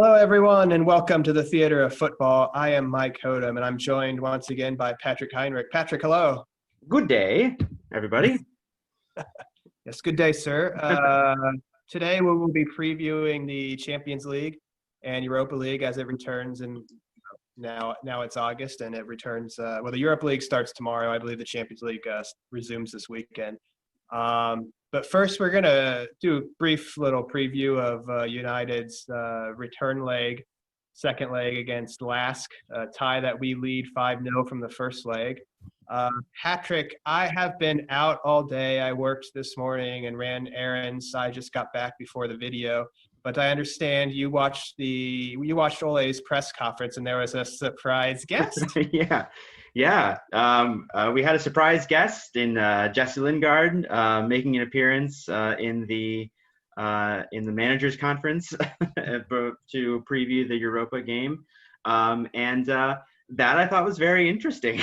Hello, everyone, and welcome to the Theater of Football. I am Mike Hodem, and I'm joined once again by Patrick Heinrich. Patrick, hello. Good day, everybody. Yes, good day, sir. Today we will be previewing the Champions League and Europa League as it returns, and now it's August, and it returns. The Europa League starts tomorrow. I believe the Champions League resumes this weekend. But first, we're going to do a brief little preview of United's return leg, second leg against Lask, a tie that we lead 5-0 from the first leg. Patrick, I have been out all day. I worked this morning and ran errands. I just got back before the video. But I understand you watched Ole's press conference, and there was a surprise guest. Yeah. We had a surprise guest in Jesse Lingard making an appearance in the managers conference to preview the Europa game, and that I thought was very interesting.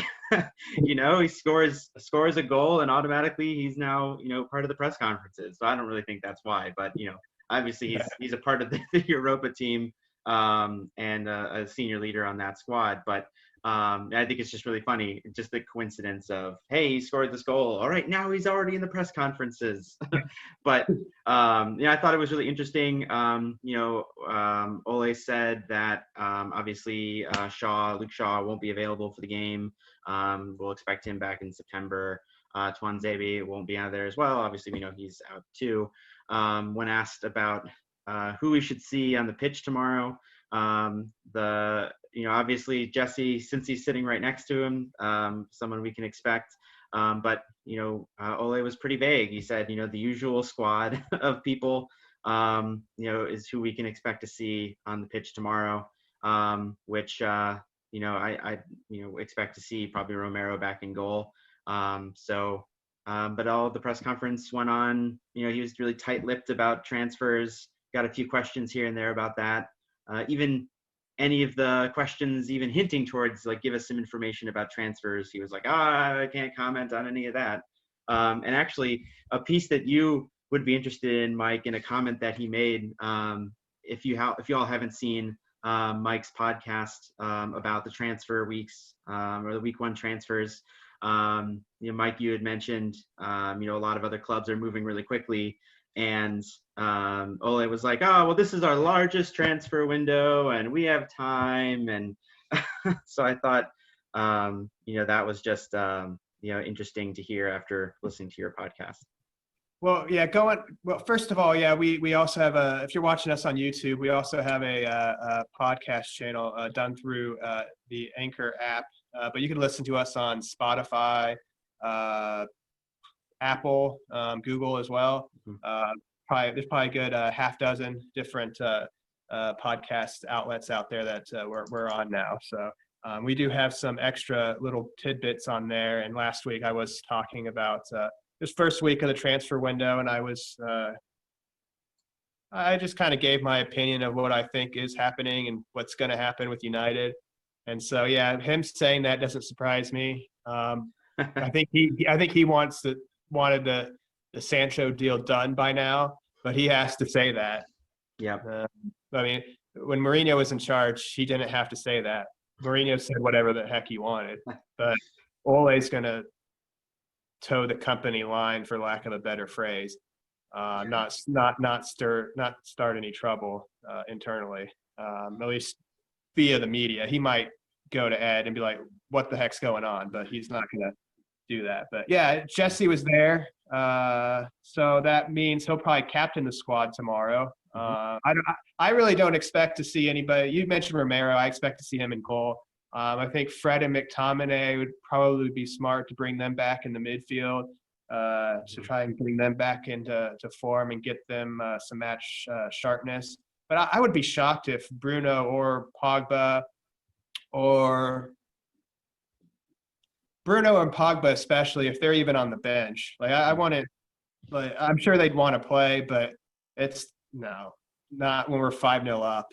He scores a goal, and automatically he's now part of the press conferences. So I don't really think that's why, but obviously he's a part of the Europa team and a senior leader on that squad. But I think it's just really funny, just the coincidence of, hey, he scored this goal. All right, now he's already in the press conferences. But I thought it was really interesting. Ole said that obviously Luke Shaw won't be available for the game. We'll expect him back in September. Tuanzebe won't be out there as well. Obviously, we know he's out too. When asked about who we should see on the pitch tomorrow, obviously Jesse, since he's sitting right next to him, someone we can expect. But Ole was pretty vague. He said, the usual squad of people, is who we can expect to see on the pitch tomorrow. Which I expect to see probably Romero back in goal. But all the press conference went on. He was really tight-lipped about transfers. Got a few questions here and there about that. Even any of the questions even hinting towards give us some information about transfers, he was like, I can't comment on any of that. And actually, a piece that you would be interested in, Mike, in a comment that he made, if you all haven't seen Mike's podcast about the transfer weeks or the week one transfers, Mike, you had mentioned a lot of other clubs are moving really quickly. And Ole was like, oh, well, this is our largest transfer window and we have time. And so I thought, that was just, interesting to hear after listening to your podcast. Well, yeah, first of all, yeah, we also have if you're watching us on YouTube, we also have a podcast channel done through the Anchor app, but you can listen to us on Spotify, Apple, Google as well. There's probably a good half dozen different podcast outlets out there that we're on now. So we do have some extra little tidbits on there. And last week I was talking about this first week of the transfer window, and I just kind of gave my opinion of what I think is happening and what's going to happen with United. And so, yeah, him saying that doesn't surprise me. I think he wanted the Sancho deal done by now, but he has to say that. Yeah. When Mourinho was in charge, he didn't have to say that. Mourinho said whatever the heck he wanted, but Ole's going to toe the company line, for lack of a better phrase, not start any trouble internally, at least via the media. He might go to Ed and be like, what the heck's going on? But he's not going to do that. But yeah, Jesse was there. So that means he'll probably captain the squad tomorrow. I really don't expect to see anybody. You mentioned Romero. I expect to see him in goal. I think Fred and McTominay would probably be smart to bring them back in the midfield to try and bring them back into form and get them some match sharpness. But I would be shocked if Bruno or Pogba especially, if they're even on the bench. I'm sure they'd want to play, but it's not when we're 5-0 up.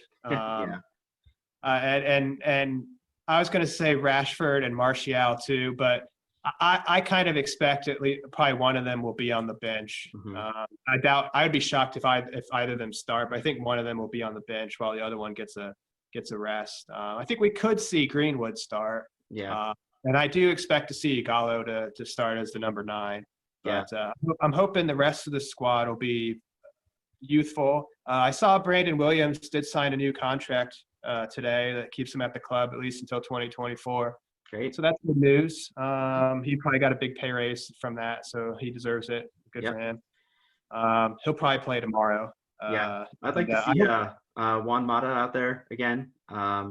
And I was going to say Rashford and Martial too, but I kind of expect at least probably one of them will be on the bench. Mhm. I would be shocked if either of them start, but I think one of them will be on the bench while the other one gets a rest. I think we could see Greenwood start, Yeah, uh, and I do expect to see Gallo to start as the number 9. yeah. But I'm hoping the rest of the squad will be youthful. I saw Brandon Williams did sign a new contract today that keeps him at the club at least until 2024. Great. So that's good news. He probably got a big pay raise from that, so he deserves it. Good Yep. for him. He'll probably play tomorrow. Yeah. I'd like And, to see Juan Mata out there again. I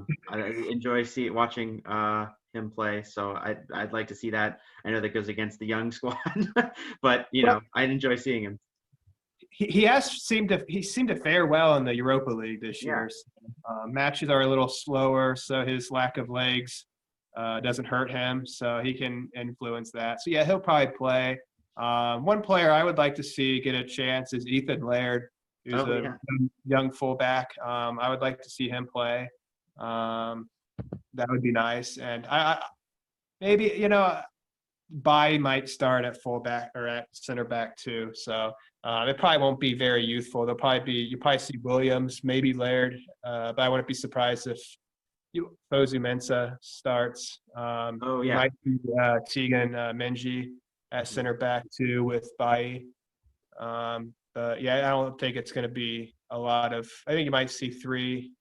enjoy watching him play, so I'd like to see that. I know that goes against the young squad, but I'd enjoy seeing him. he seemed to fare well in the Europa League this Yeah. year. Matches are a little slower, so his lack of legs doesn't hurt him, so he can influence that. So yeah, he'll probably play. One player I would like to see get a chance is Ethan Laird, who's Oh, a yeah. young fullback. I would like to see him play. That would be nice. And I maybe Bai might start at fullback or at center back too. So it probably won't be very youthful. You probably see Williams, maybe Laird, but I wouldn't be surprised if Fosu Mensah starts. Oh, You yeah. might see Tegan Menji at center back too with Bai. But yeah, I don't think it's going to be a lot of. I think you might see three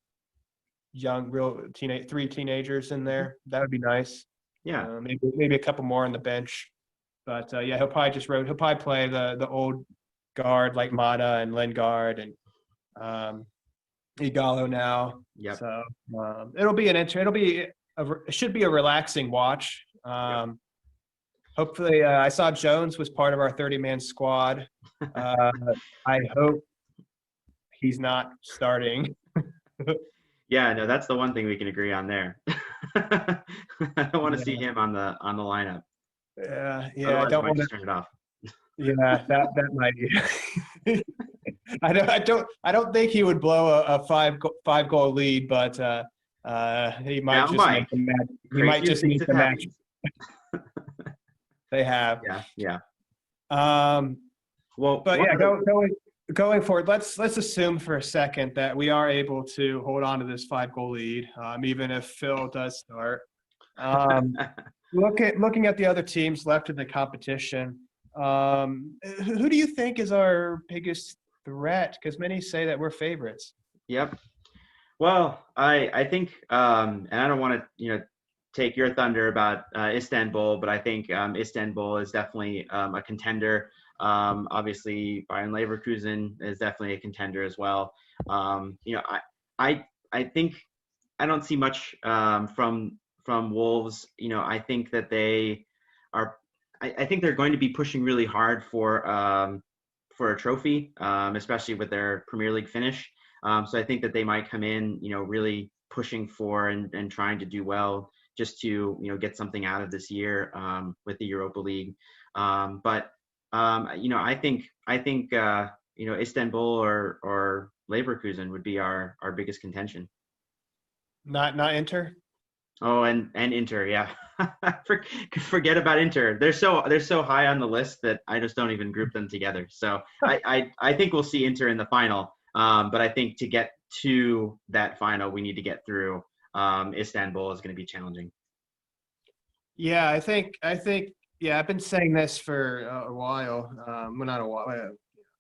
teenagers in there. That would be nice. Yeah. Maybe a couple more on the bench. But yeah, he'll probably play the old guard like Mata and Lingard and Igalo now. Yep. So it should be a relaxing watch. Hopefully, I saw Jones was part of our 30-man squad. I hope he's not starting. Yeah, no, that's the one thing we can agree on there. I don't want to see him on the lineup. Yeah, Otherwise, I don't might want to. just turn it off. Yeah, that might be. I don't think he would blow a five goal lead, but he might Now, just Mike, make the match. He might craziest just things make have the match. happened. They have. Yeah. Well, but one yeah, other- going forward, let's assume for a second that we are able to hold on to this 5-goal lead, even if Phil does start. Looking at the other teams left in the competition, who do you think is our biggest threat? Because many say that we're favorites. Yep. Well, I think, and I don't want to, take your thunder about Istanbul, but I think Istanbul is definitely a contender. Obviously, Bayern Leverkusen is definitely a contender as well. I think I don't see much from Wolves. I think that they are. I think they're going to be pushing really hard for a trophy, especially with their Premier League finish. So I think that they might come in, really pushing for and trying to do well, just to get something out of this year with the Europa League. But I think Istanbul or Leverkusen would be our biggest contention. Not Inter. Oh, and Inter, yeah. Forget about Inter. They're so high on the list that I just don't even group them together. So I think we'll see Inter in the final. But I think to get to that final, we need to get through. Istanbul is going to be challenging. Yeah, I think. Yeah, I've been saying this for a while. Well, not a while, a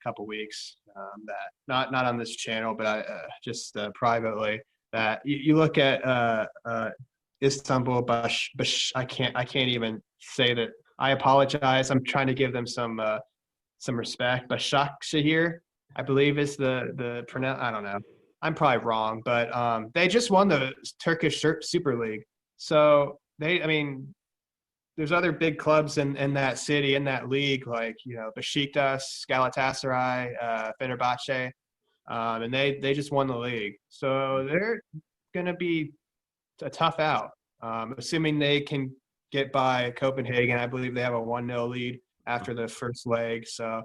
couple weeks. That not on this channel, but I just privately. That you look at Istanbul I can't even say that. I apologize. I'm trying to give them some respect. Başakşehir, I believe is the pronoun. I don't know. I'm probably wrong, but they just won the Turkish Super League. So there's other big clubs in that city, in that league, like Besiktas, Galatasaray, Fenerbahce, and they just won the league. So they're going to be a tough out. Assuming they can get by Copenhagen, I believe they have a 1-0 lead after the first leg. So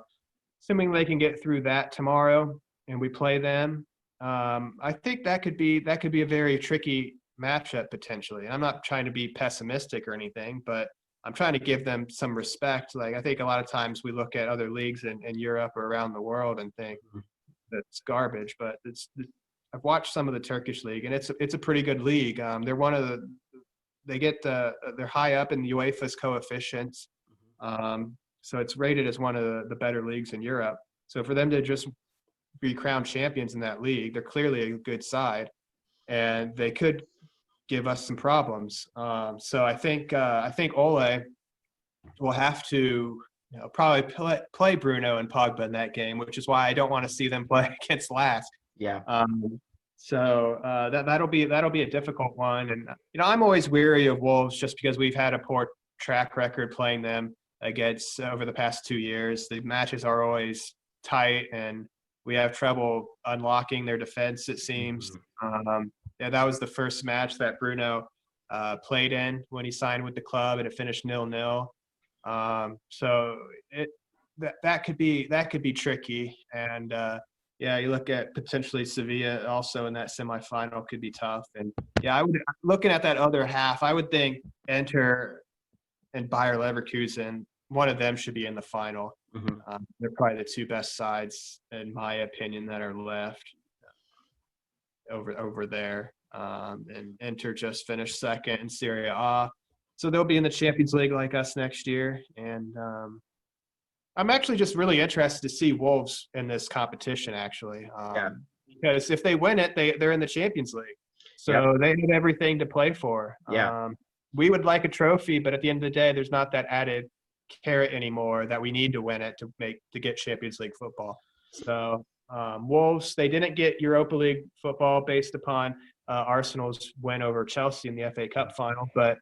assuming they can get through that tomorrow and we play them, I think that could be a very tricky matchup potentially. I'm not trying to be pessimistic or anything, but I'm trying to give them some respect. Like, I think a lot of times we look at other leagues in Europe or around the world and think that's garbage, but I've watched some of the Turkish league, and it's a pretty good league. They're one of the they're high up in the UEFA's coefficients, so it's rated as one of the better leagues in Europe. So for them to just be crowned champions in that league, they're clearly a good side, and they could give us some problems. So I think Ole will have to probably play Bruno and Pogba in that game, which is why I don't want to see them play against last. Yeah. So that'll be a difficult one, and I'm always weary of Wolves just because we've had a poor track record playing them against over the past 2 years. The matches are always tight, and we have trouble unlocking their defense, it seems. Yeah, that was the first match that Bruno played in when he signed with the club, and it finished 0-0. So that could be tricky, and yeah, you look at potentially Sevilla also in that semifinal could be tough. And yeah, looking at that other half, I would think Inter and Bayer Leverkusen, one of them should be in the final. They're probably the two best sides, in my opinion, that are left over there. And Inter just finished second in Serie A, so they'll be in the Champions League like us next year. And I'm actually just really interested to see Wolves in this competition, actually, because if they win it, they're in the Champions League, so they have everything to play for. We would like a trophy, but at the end of the day, there's not that added carrot anymore that we need to win it to get Champions League football. So Wolves, they didn't get Europa League football based upon Arsenal's win over Chelsea in the FA Cup final, but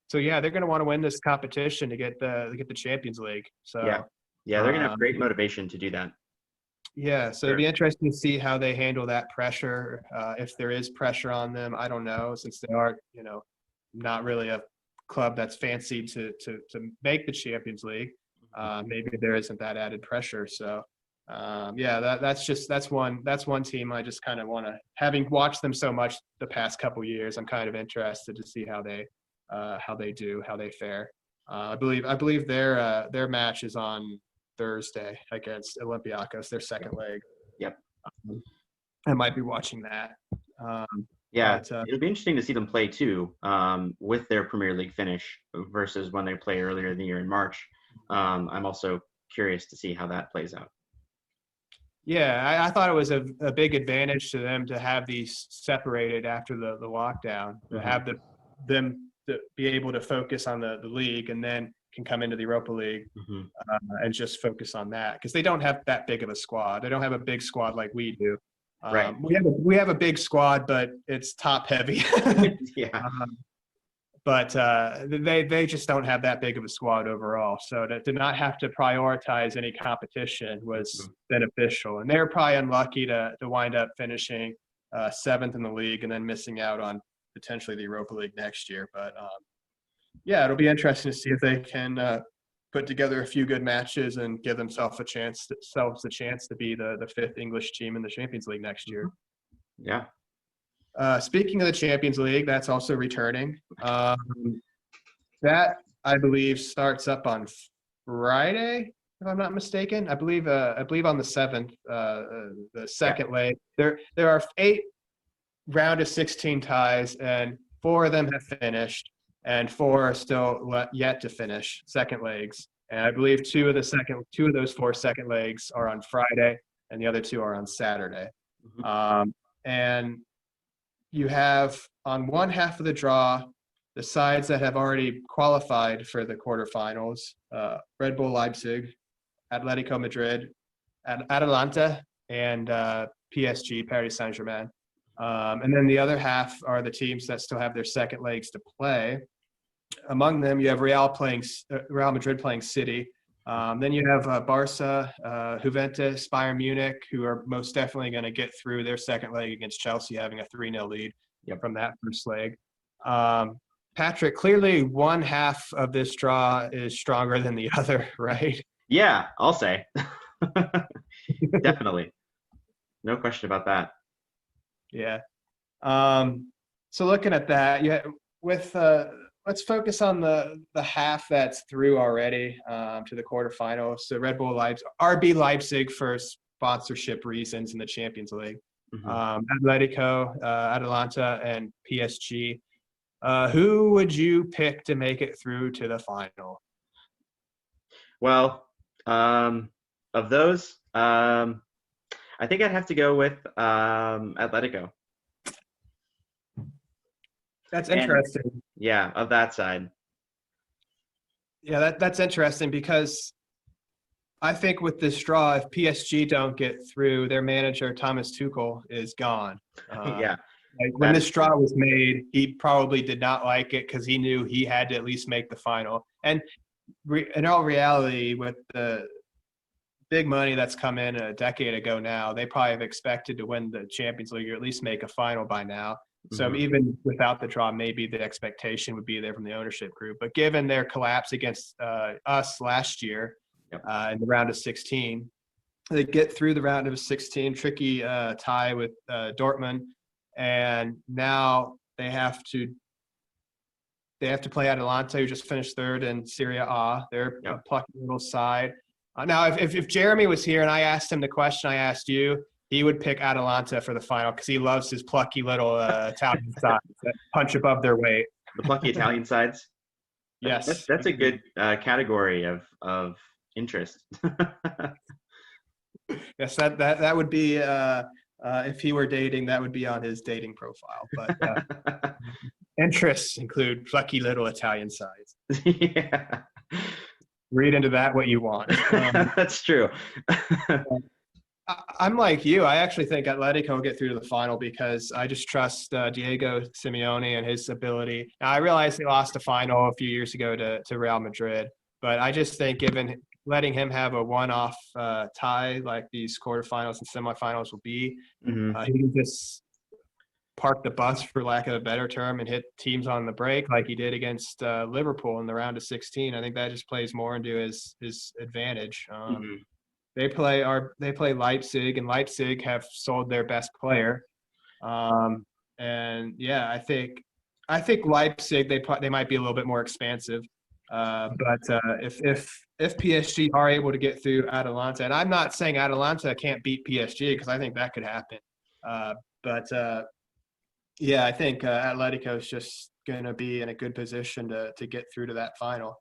so yeah, they're going to want to win this competition to get the Champions League. So yeah, they're going to have great motivation to do that. Yeah, so it'd be interesting to see how they handle that pressure. If there is pressure on them, I don't know, since they are, not really a club that's fancied to make the Champions League. Maybe there isn't that added pressure. So yeah, that's one team I just kind of want to, having watched them so much the past couple years, I'm kind of interested to see how they fare. I believe their match is on Thursday against Olympiacos, their second leg. Yep. I might be watching that. It'll be interesting to see them play too, with their Premier League finish versus when they play earlier in the year in March. I'm also curious to see how that plays out. Yeah, I thought it was a big advantage to them to have these separated after the lockdown, to have them to be able to focus on the league and then can come into the Europa League and just focus on that, because they don't have that big of a squad. They don't have a big squad like we do. Right. We have a big squad, but it's top heavy. Yeah. But they just don't have that big of a squad overall. So to not have to prioritize any competition was beneficial. And they're probably unlucky to wind up finishing seventh in the league and then missing out on potentially the Europa League next year. But yeah, it'll be interesting to see if they can put together a few good matches and give themselves a chance to be the fifth English team in the Champions League next year. Yeah. Speaking of the Champions League, that's also returning. That, I believe, starts up on Friday, if I'm not mistaken. I believe on the 7th, the second leg. There are 8 round of 16 ties, and 4 of them have finished, and 4 are still yet to finish second legs. And I believe 2 of those 4 second legs are on Friday, and the other 2 are on Saturday. And you have on one half of the draw the sides that have already qualified for the quarterfinals: Red Bull Leipzig, Atletico Madrid, Atalanta, and PSG, Paris Saint-Germain. And then the other half are the teams that still have their second legs to play. Among them, you have Real Madrid playing City. Then you have Barca, Juventus, Bayern Munich, who are most definitely going to get through their second leg against Chelsea, having a 3-0 lead from that first leg. Patrick, clearly one half of this draw is stronger than the other, right? Yeah, I'll say. Definitely. No question about that. Yeah. So looking at that, with let's focus on the half that's through already to the quarterfinals. So Red Bull Leipzig, RB Leipzig for sponsorship reasons in the Champions League. Mhm. Atletico, Atalanta, and PSG. Who would you pick to make it through to the final? Well, of those, I think I'd have to go with Atletico. That's And interesting. yeah, of that side. Yeah, that's interesting because I think with this draw, if PSG don't get through, their manager Thomas Tuchel is gone. Yeah, Like when that is this true. draw was made, he probably did not like it because he knew he had to at least make the final. And in all reality, with the big money that's come in a decade ago now, they probably have expected to win the Champions League or at least make a final by now. So Hmm. even without the draw, maybe the expectation would be there from the ownership group. But given their collapse against us last year Yep. in the round of 16, they get through the round of 16, tricky tie with Dortmund, and now they have to play Atalanta, who just finished third in Serie A. They're a Yep. plucky little side. Now, if Jeremy was here and I asked him the question I asked you, he would pick Atalanta for the final because he loves his plucky little Italian sides that punch above their weight. The plucky Italian sides. Yes, That's a good category of interest. yes, that would be if he were dating, that would be on his dating profile. But interests include plucky little Italian sides. Yeah. Read into that what you want. That's true. I'm like you. I actually think Atletico will get through to the final because I just trust Diego Simeone and his ability. Now, I realize they lost a final a few years ago to Real Madrid, but I just think given letting him have a one-off tie like these quarterfinals and semifinals will be, Hmm. he can just park the bus, for lack of a better term, and hit teams on the break like he did against Liverpool in the round of 16. I think that just plays more into his advantage. Hmm. They play Leipzig, and Leipzig have sold their best player. Um, and yeah, I think Leipzig they might be a little bit more expansive. But if PSG are able to get through Atalanta, and I'm not saying Atalanta can't beat PSG because I think that could happen. But yeah, I think Atletico is just going to be in a good position to get through to that final.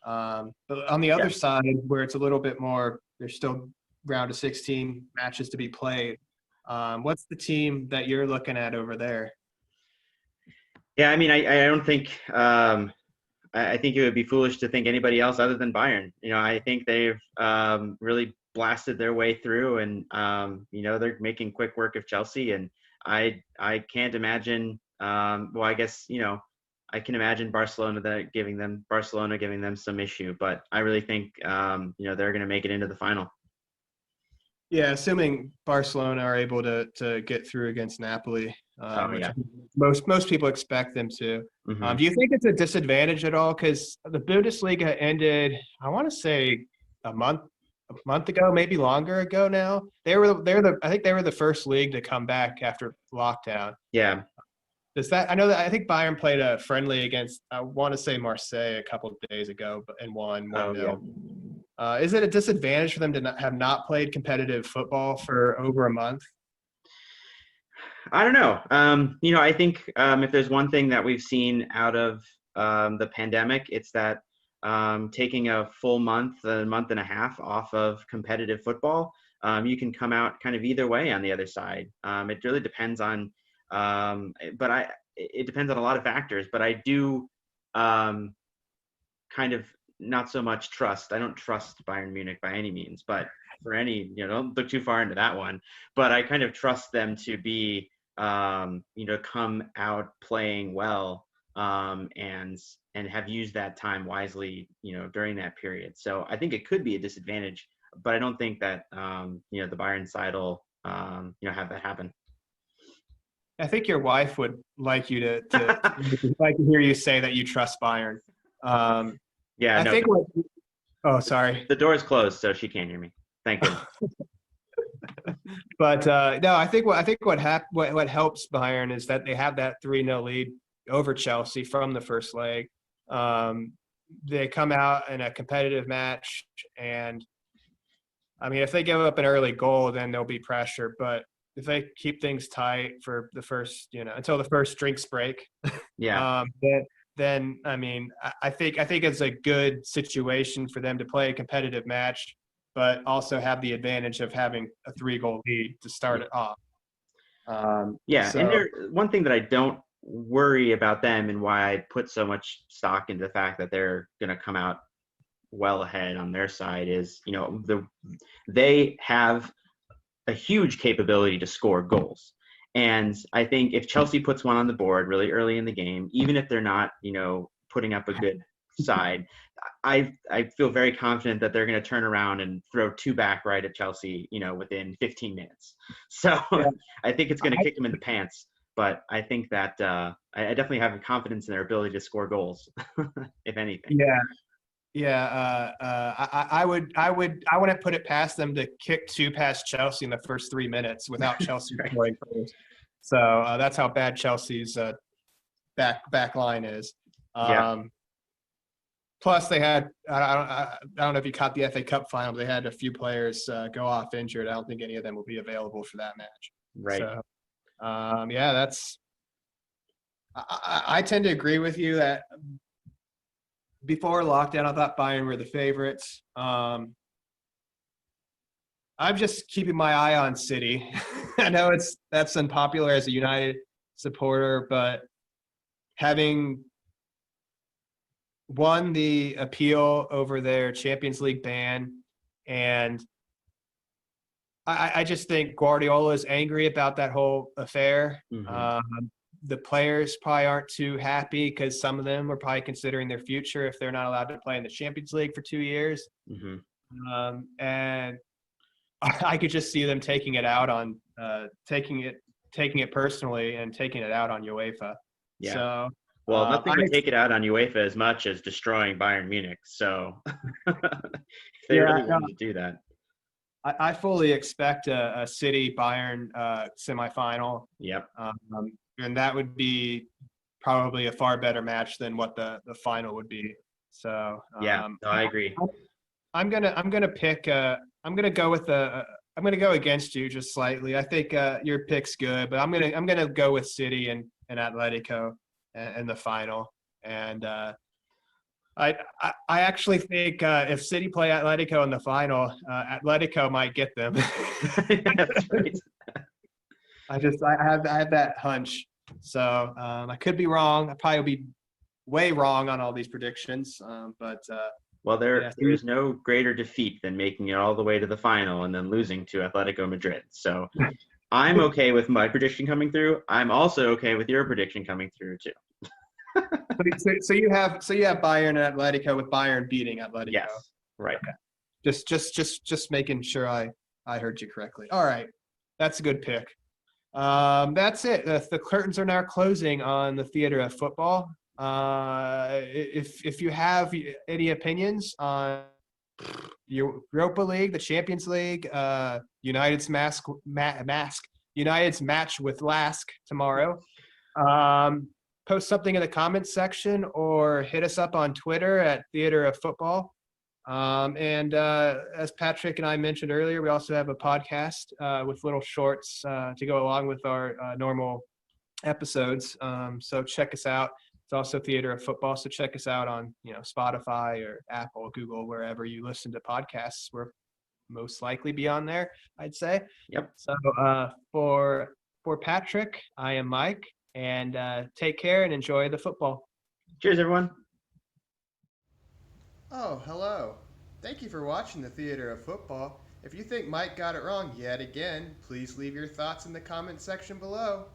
But on the Yeah. other side, where it's a little bit more, there's still round of 16 matches to be played. What's the team that you're looking at over there? Yeah. I mean, I don't think I think it would be foolish to think anybody else other than Bayern. I think they've really blasted their way through, and they're making quick work of Chelsea. And I can't imagine. Well, I guess I can imagine Barcelona giving them some issue, but I really think they're going to make it into the final. Yeah, assuming Barcelona are able to get through against Napoli, Oh which yeah. I think most people expect them to. Hmm. Do you think it's a disadvantage at all? Because the Bundesliga ended, I want to say, a month a month ago, maybe longer ago now. I think they were the first league to come back after lockdown. Yeah. I know that I think Bayern played a friendly against I want to say Marseille a couple of days ago, and won Oh yeah. 1-0. Is it a disadvantage for them to have not played competitive football for over a month? I don't know. I think if there's one thing that we've seen out of the pandemic, it's that taking a full month, a month and a half off of competitive football, you can come out kind of either way on the other side. It really depends on, it depends on a lot of factors. But I do um, kind of not so much trust. I don't trust Bayern Munich by any means, but for any, don't look too far into that one. But I kind of trust them to be, come out playing well, and have used that time wisely, during that period. So I think it could be a disadvantage, but I don't think that, the Bayern side will, have that happen. I think your wife would like you to like to hear you say that you trust Bayern. Um, Yeah, I no, think oh, sorry. the door is closed, so she can't hear me. Thank goodness. But no, what helps Bayern is that they have that 3-0 lead over Chelsea from the first leg. They come out in a competitive match, and I mean, if they give up an early goal, then there'll be pressure. But if they keep things tight for the first, until the first drinks break, Yeah. then I mean, I think it's a good situation for them to play a competitive match, but also have the advantage of having a 3-goal lead to start it off. Yeah, and So one thing that I don't worry about them and why I put so much stock into the fact that they're going to come out well ahead on their side is, they have a huge capability to score goals. And I think if Chelsea puts one on the board really early in the game, even if they're not, putting up a good side, I feel very confident that they're going to turn around and throw 2 back right at Chelsea, within 15 minutes. So yeah, I think it's going to kick them in the pants. But I think that I definitely have confidence in their ability to score goals, if anything. yeah. Yeah, I wouldn't put it past them to kick 2 past Chelsea in the first 3 minutes without Chelsea Right. scoring first. So that's how bad Chelsea's back line is. Yeah. Plus, they had I don't know if you caught the FA Cup final, but they had a few players go off injured. I don't think any of them will be available for that match. Right. So yeah, that's I tend to agree with you that before lockdown, I thought Bayern were the favorites. I'm just keeping my eye on City. I know that's unpopular as a United supporter, but having won the appeal over their Champions League ban, and I just think Guardiola is angry about that whole affair. Mm-hmm. The players probably aren't too happy because some of them are probably considering their future if they're not allowed to play in the Champions League for 2 years. Mm-hmm. And I could just see them taking it out on taking it personally and taking it out on UEFA. Yeah. So well, nothing would take it out on UEFA as much as destroying Bayern Munich. So if they really wanted to do that. I fully expect a City Bayern semifinal. Yep. And that would be probably a far better match than what the final would be. So yeah, no, I agree. I'm gonna pick. I'm gonna go with I'm gonna go against you just slightly. I think your pick's good, but I'm gonna go with City and Atletico in the final. And I actually think if City play Atletico in the final, Atletico might get them. That's right. I have that hunch. So I could be wrong. I probably will be way wrong on all these predictions. But well, there is no greater defeat than making it all the way to the final and then losing to Atletico Madrid. So I'm okay with my prediction coming through. I'm also okay with your prediction coming through too. So you have Bayern and Atletico, with Bayern beating Atletico. Yes, right. Okay. Just making sure I heard you correctly. All right, that's a good pick. That's it. The curtains are now closing on the theater of football. If you have any opinions on Europa League, the Champions League, United's match with Lask tomorrow, post something in the comments section or hit us up on Twitter at Theater of Football. And as Patrick and I mentioned earlier, we also have a podcast with little shorts to go along with our normal episodes. So check us out. It's also Theater of Football. So check us out on Spotify or Apple, Google, wherever you listen to podcasts. We're most likely be on there, I'd say. Yep. So for Patrick, I am Mike, and take care and enjoy the football. Cheers, everyone. Oh, hello. Thank you for watching the Theater of Football. If you think Mike got it wrong yet again, please leave your thoughts in the comment section below.